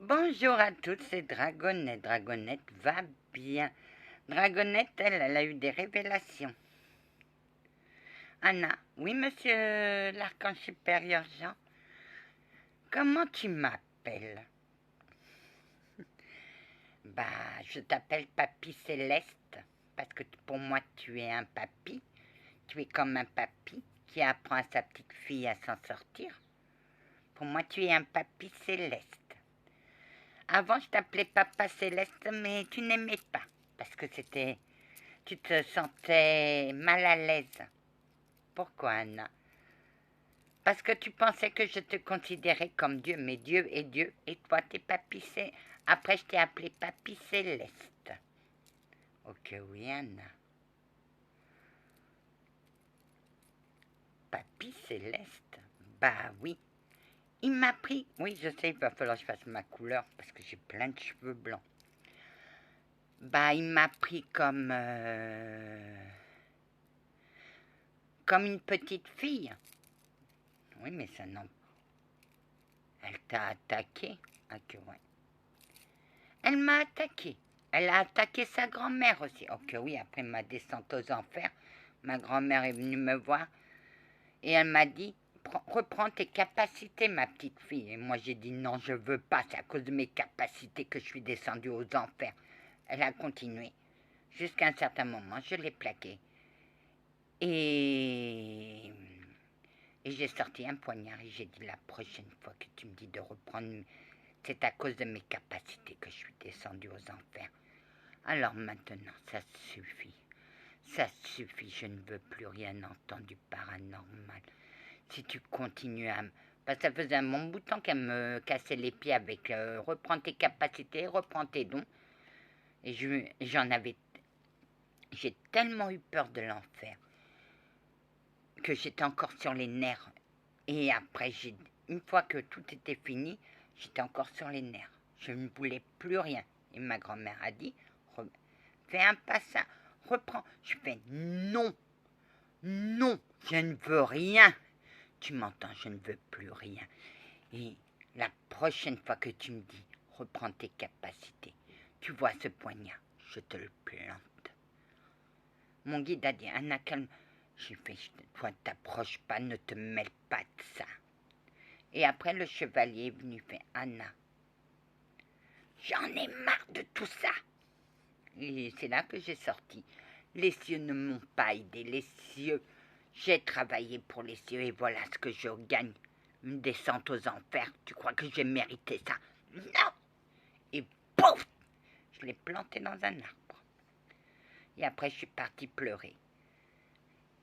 Bonjour à toutes, c'est Dragonette. Dragonette va bien. Dragonette, elle a eu des révélations. Anna, oui, monsieur l'archange supérieur Jean, comment tu m'appelles? Bah, je t'appelle Papy Céleste, parce que pour moi, tu es un papy. Tu es comme un papy qui apprend à sa petite fille à s'en sortir. Pour moi, tu es un papy céleste. Avant, je t'appelais Papa Céleste, mais tu n'aimais pas, parce que tu te sentais mal à l'aise. Pourquoi, Anna? Parce que tu pensais que je te considérais comme Dieu, mais Dieu est Dieu, et toi, t'es Papy Céleste. Après, je t'ai appelé Papy Céleste. Ok, oui, Anna. Papy Céleste? Bah oui. Il m'a pris. Oui, je sais, il va falloir que je fasse ma couleur, parce que j'ai plein de cheveux blancs. Bah, il m'a pris comme une petite fille. Oui, mais ça non. Elle t'a attaqué. Ok, ouais. Elle m'a attaqué. Elle a attaqué sa grand-mère aussi. Ok, oui, après ma descente aux enfers, ma grand-mère est venue me voir et elle m'a dit reprends tes capacités, ma petite fille. Et moi, j'ai dit non, je veux pas. C'est à cause de mes capacités que je suis descendue aux enfers. Elle a continué. Jusqu'à un certain moment, je l'ai plaquée. Et j'ai sorti un poignard et j'ai dit la prochaine fois que tu me dis de reprendre, c'est à cause de mes capacités que je suis descendue aux enfers. Alors maintenant, ça suffit. Ça suffit, je ne veux plus rien entendre du paranormal. Si tu continues à... Parce que ça faisait un bon bout de temps qu'elle me cassait les pieds avec reprends tes capacités, reprends tes dons. Et j'en avais... J'ai tellement eu peur de l'enfer que j'étais encore sur les nerfs. Et après, une fois que tout était fini, j'étais encore sur les nerfs. Je ne voulais plus rien. Et ma grand-mère a dit, fais un passage, reprends. Je fais non, non, je ne veux rien. Tu m'entends, je ne veux plus rien. Et la prochaine fois que tu me dis, reprends tes capacités, tu vois ce poignard, je te le plante. Mon guide a dit, Anna, calme. J'ai fait, toi, t'approches pas, ne te mêle pas de ça. Et après, le chevalier est venu faire, Anna, j'en ai marre de tout ça. Et c'est là que j'ai sorti. Les cieux ne m'ont pas aidé, les cieux. J'ai travaillé pour les cieux et voilà ce que je gagne. Une descente aux enfers. Tu crois que j'ai mérité ça? Non. Et pouf, je l'ai planté dans un arbre. Et après, je suis partie pleurer.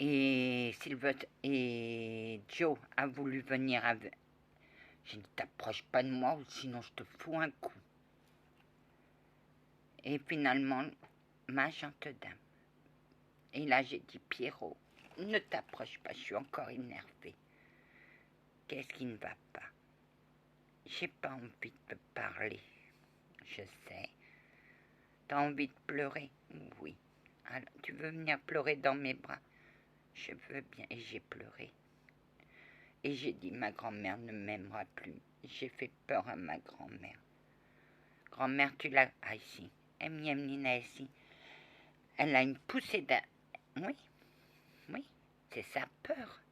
Et Sylvette et Joe a voulu venir avec. Je ne t'approche pas de moi ou sinon je te fous un coup. Et finalement, ma gente dame. Et là, j'ai dit, Pierrot, ne t'approche pas, je suis encore énervée. Qu'est-ce qui ne va pas? J'ai pas envie de te parler. Je sais. T'as envie de pleurer? Oui. Alors, tu veux venir pleurer dans mes bras? Je veux bien. Et j'ai pleuré. Et j'ai dit, ma grand-mère ne m'aimera plus. J'ai fait peur à ma grand-mère. Grand-mère, tu l'as... Ah, ici. Nina, ici. Elle a une poussée de... Oui, oui, c'est sa peur.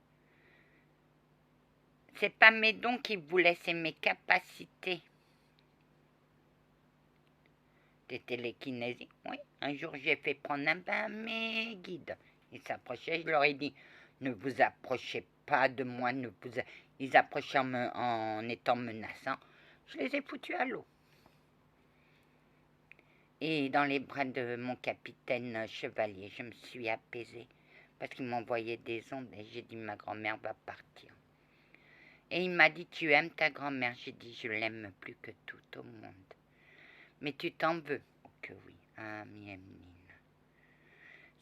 C'est pas mes dons qui voulaient, c'est mes capacités. Des télékinésies, oui. Un jour, j'ai fait prendre un bain à mes guides. Ils s'approchaient, je leur ai dit, ne vous approchez pas de moi. Ils approchaient en étant menaçants. Je les ai foutus à l'eau. Et dans les bras de mon capitaine chevalier, je me suis apaisée parce qu'il m'envoyait des ondes et j'ai dit, ma grand-mère va partir. Et il m'a dit, tu aimes ta grand-mère? J'ai dit, je l'aime plus que tout au monde. Mais tu t'en veux? Oh que oui, ah mienne Nina.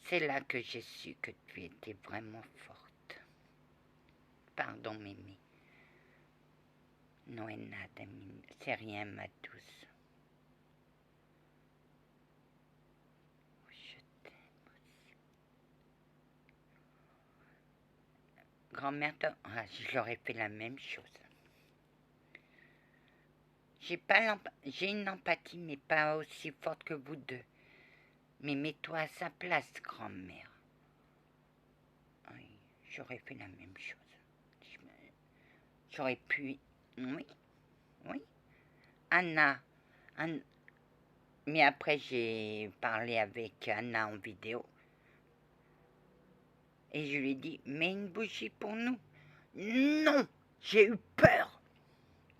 C'est là que j'ai su que tu étais vraiment forte. Pardon mémé. Non è nada, c'est rien ma douce. Je t'aime aussi. Grand-mère, je leur ai fait la même chose. J'ai une empathie, mais pas aussi forte que vous deux. Mais mets-toi à sa place, grand-mère. Oui, j'aurais fait la même chose. J'aurais pu... Oui, oui. Anna, mais après j'ai parlé avec Anna en vidéo. Et je lui ai dit, mets une bougie pour nous. Non, j'ai eu peur.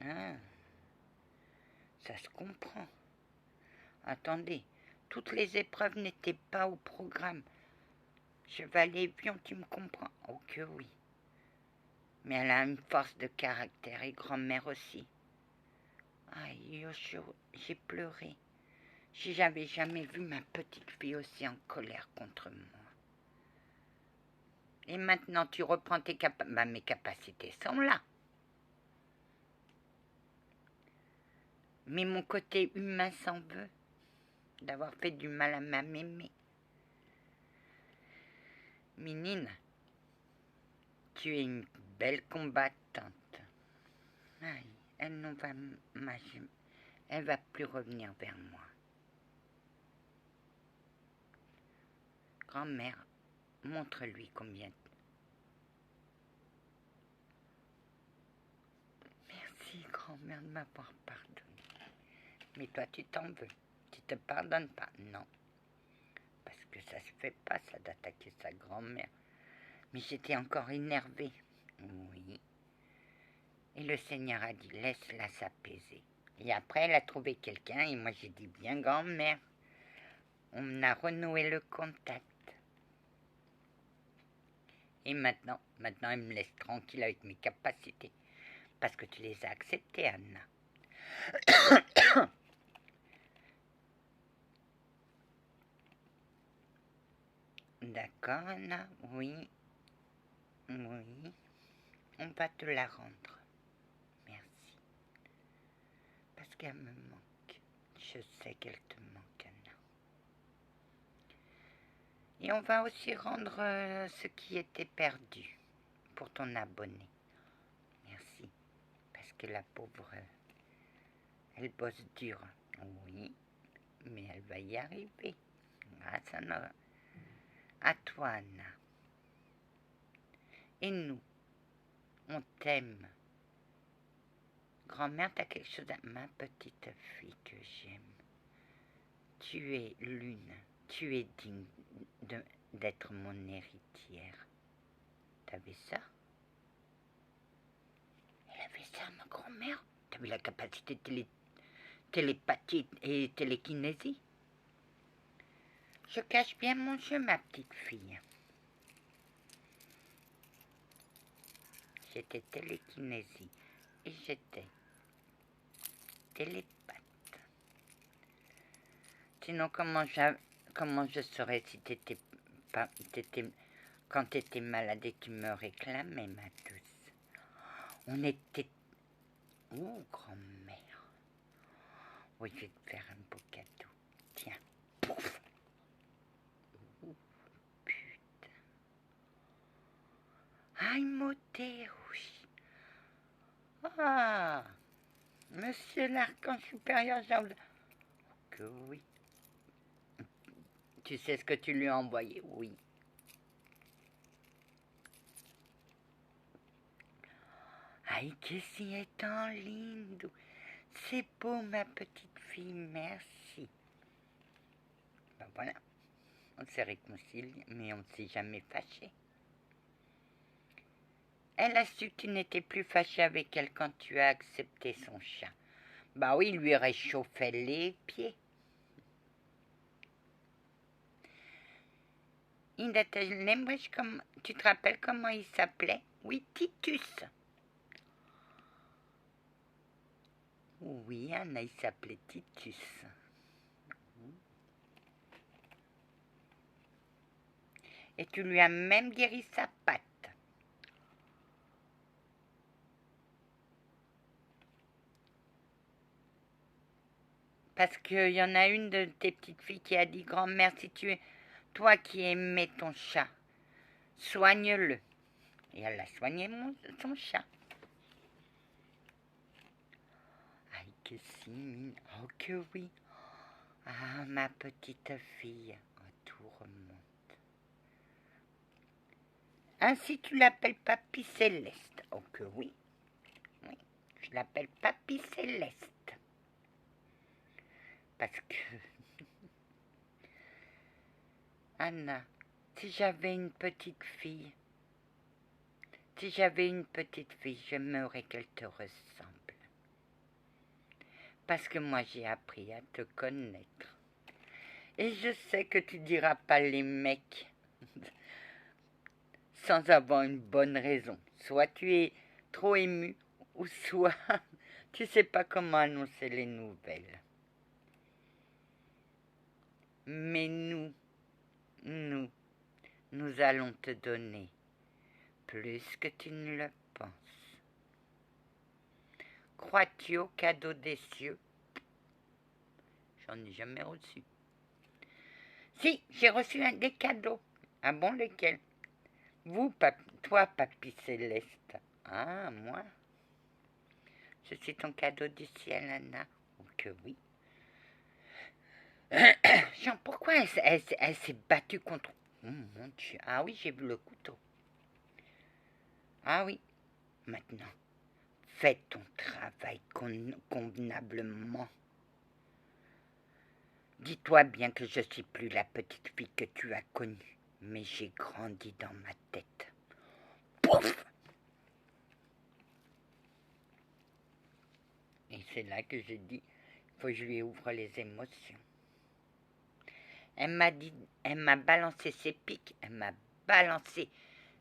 Ah, ça se comprend. Attendez, toutes les épreuves n'étaient pas au programme. Chevalier Pion, tu me comprends? Oh que oui. Mais elle a une force de caractère et grand-mère aussi. Aïe, j'ai pleuré. J'avais jamais vu ma petite fille aussi en colère contre moi. Et maintenant, tu reprends tes capacités. Bah, mes capacités sont là. Mais mon côté humain s'en veut d'avoir fait du mal à ma mémé. Minine, tu es une belle combattante. Aïe, elle va plus revenir vers moi. Grand-mère, montre-lui combien. Merci, grand-mère, de m'avoir pardonné. Mais toi, tu t'en veux. Tu te pardonnes pas. Non. Parce que ça se fait pas, ça, d'attaquer sa grand-mère. Mais j'étais encore énervée. Oui. Et le Seigneur a dit, laisse-la s'apaiser. Et après, elle a trouvé quelqu'un, et moi j'ai dit, bien grand-mère. On a renoué le contact. Et maintenant, elle me laisse tranquille avec mes capacités. Parce que tu les as acceptées, Anna. D'accord, Anna? Oui. Oui. On va te la rendre. Merci. Parce qu'elle me manque. Je sais qu'elle te manque, Anna. Et on va aussi rendre ce qui était perdu pour ton abonné. Merci. Parce que la pauvre, elle bosse dur. Oui, mais elle va y arriver. Grâce à toi, Anna. Et nous, on t'aime. Grand-mère, t'as quelque chose à ma petite fille que j'aime. Tu es l'une. Tu es digne d'être mon héritière. T'avais ça? Elle avait ça, ma grand-mère? T'avais la capacité de télépathie et télékinésie? Je cache bien mon jeu, ma petite fille. J'étais télékinésie et j'étais télépathe. Sinon, comment je saurais si quand t'étais malade et tu me réclamais, ma douce? On était... Oh, grand-mère. Oui, je vais te faire un beau cadeau. Tiens. Pouf. Oh, putain. Ai, meu Deus. Ah, monsieur l'archange supérieur, que oui. Tu sais ce que tu lui as envoyé? Oui. Aïe, que si est en lindo. C'est beau, ma petite fille, merci. Ben voilà, on s'est réconciliés, mais on ne s'est jamais fâché. Elle a su que tu n'étais plus fâché avec elle quand tu as accepté son chat. Bah oui, il lui réchauffait les pieds. Tu te rappelles comment il s'appelait? Oui, Titus. Oui, Anna, il s'appelait Titus. Et tu lui as même guéri sa patte. Parce qu'il y en a une de tes petites filles qui a dit, grand-mère, si tu es toi qui aimais ton chat, soigne-le. Et elle a soigné son chat. Aïe, que si, mine. Oh que oui. Ah, ma petite fille. Oh, tout remonte. Ainsi tu l'appelles Papy Céleste. Oh que oui. Oui, je l'appelle Papy Céleste. Parce que... Anna, si j'avais une petite fille, j'aimerais qu'elle te ressemble. Parce que moi, j'ai appris à te connaître. Et je sais que tu diras pas les mecs sans avoir une bonne raison. Soit tu es trop ému, ou soit tu sais pas comment annoncer les nouvelles. Mais nous allons te donner plus que tu ne le penses. Crois-tu au cadeau des cieux? J'en ai jamais reçu. Si, j'ai reçu des cadeaux. Ah bon, lesquels? Toi, Papy Céleste. Ah, moi? Je suis ton cadeau du ciel, Anna. Oh que oui. Jean, pourquoi elle s'est battue contre... Oh mon Dieu. Ah oui, j'ai vu le couteau. Ah oui. Maintenant, fais ton travail convenablement. Dis-toi bien que je suis plus la petite fille que tu as connue, mais j'ai grandi dans ma tête. Pouf! Et c'est là que j'ai dit, il faut que je lui ouvre les émotions. Elle m'a balancé ses pics, elle m'a balancé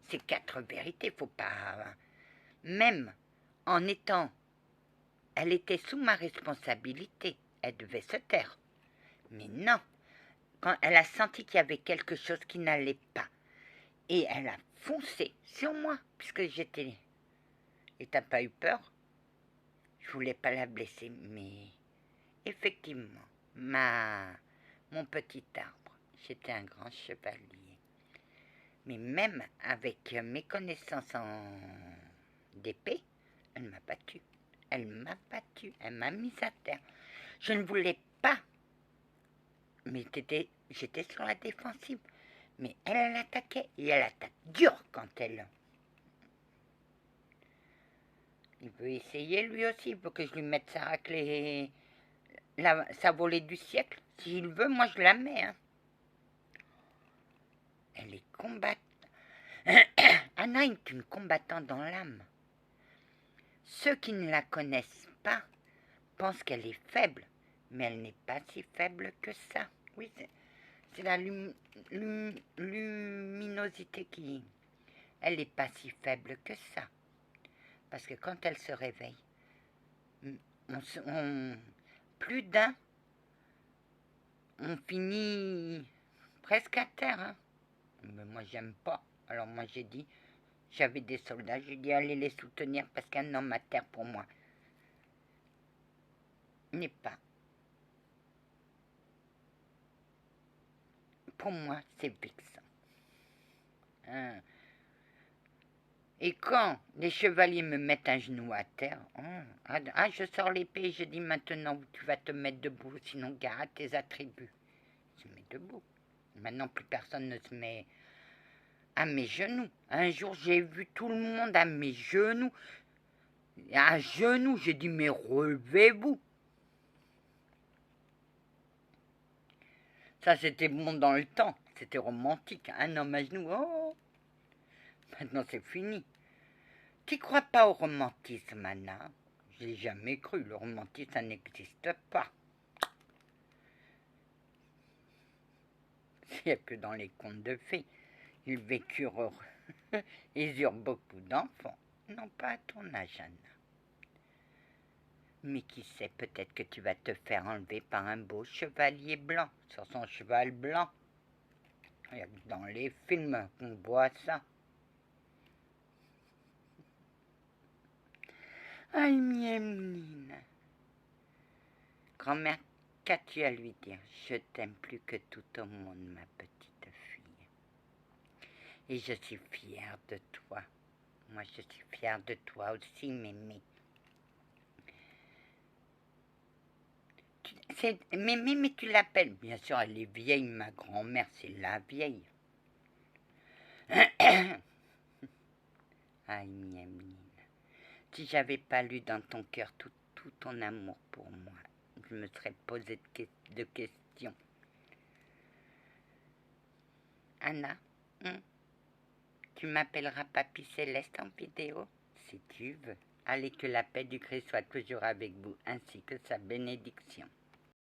ses 4 vérités, faut pas... Même en étant... Elle était sous ma responsabilité, elle devait se taire. Mais non, quand elle a senti qu'il y avait quelque chose qui n'allait pas, et elle a foncé sur moi, puisque j'étais... Et t'as pas eu peur? Je voulais pas la blesser, mais effectivement, mon petit arbre, j'étais un grand chevalier. Mais même avec mes connaissances en d'épée, elle m'a battue. Elle m'a mise à terre. Je ne voulais pas, mais j'étais sur la défensive. Mais elle attaquait, et elle attaque dur quand elle... Il veut essayer lui aussi, il veut que je lui mette sa raclée, sa volée du siècle. S'il veut, moi je la mets. Hein. Elle est combattante. Anna est une combattante dans l'âme. Ceux qui ne la connaissent pas pensent qu'elle est faible, mais elle n'est pas si faible que ça. Oui, c'est la luminosité qui... Elle n'est pas si faible que ça. Parce que quand elle se réveille, plus d'un, on finit presque à terre. Hein. Mais moi, j'aime pas. Alors moi, j'ai dit, j'avais des soldats, j'ai dit, allez les soutenir parce qu'un homme à terre pour moi n'est pas. Pour moi, c'est vexant. Hein. Et quand les chevaliers me mettent un genou à terre, je sors l'épée et je dis maintenant tu vas te mettre debout, sinon gare à tes attributs. Je me mets debout. Maintenant, plus personne ne se met à mes genoux. Un jour, j'ai vu tout le monde à mes genoux. À genoux, j'ai dit mais relevez-vous. Ça, c'était bon dans le temps. C'était romantique. Un homme à genoux, oh. Maintenant, c'est fini. Tu crois pas au romantisme, Anna? J'ai jamais cru. Le romantisme, ça n'existe pas. Il n'y a que dans les contes de fées. Ils vécurent heureux. Ils eurent beaucoup d'enfants. Non, pas à ton âge, Anna. Mais qui sait, peut-être que tu vas te faire enlever par un beau chevalier blanc, sur son cheval blanc. Il y a que dans les films qu'on voit ça. Aïe, mienne. Grand-mère, qu'as-tu à lui dire? Je t'aime plus que tout au monde, ma petite fille. Et je suis fière de toi. Moi, je suis fière de toi aussi, mémé. Mais tu l'appelles. Bien sûr, elle est vieille, ma grand-mère, c'est la vieille. Aïe, mienne. Si j'avais pas lu dans ton cœur tout ton amour pour moi, je me serais posé de questions. Anna, tu m'appelleras Papy Céleste en vidéo, si tu veux. Allez, que la paix du Christ soit toujours avec vous, ainsi que sa bénédiction.